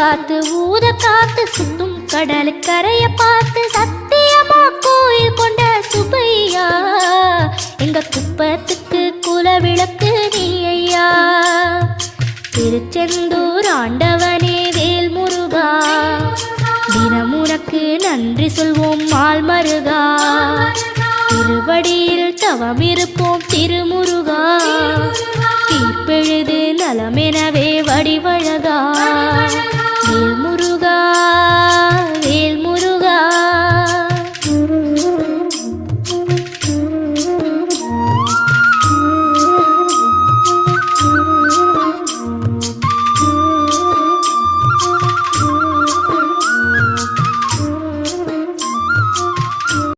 காத்து ஊத காத்து சுத்தும் கடலுக்கரைய பார்த்து சத்தியமா கோயில் கொண்ட சுப்பையா எங்க குப்பத்துக்கு குலவிளக்கு நீ ஐயா. திருச்செந்தூர் ஆண்டவனே வேல் முருகா தினம் உனக்கு நன்றி சொல்வோம் மால் மருகா. திருவடியில் தவம் இருப்போம் திருமுருகா தீர்ப்பெழுது நலமெனவே வடிவழகா வேல் முருகா.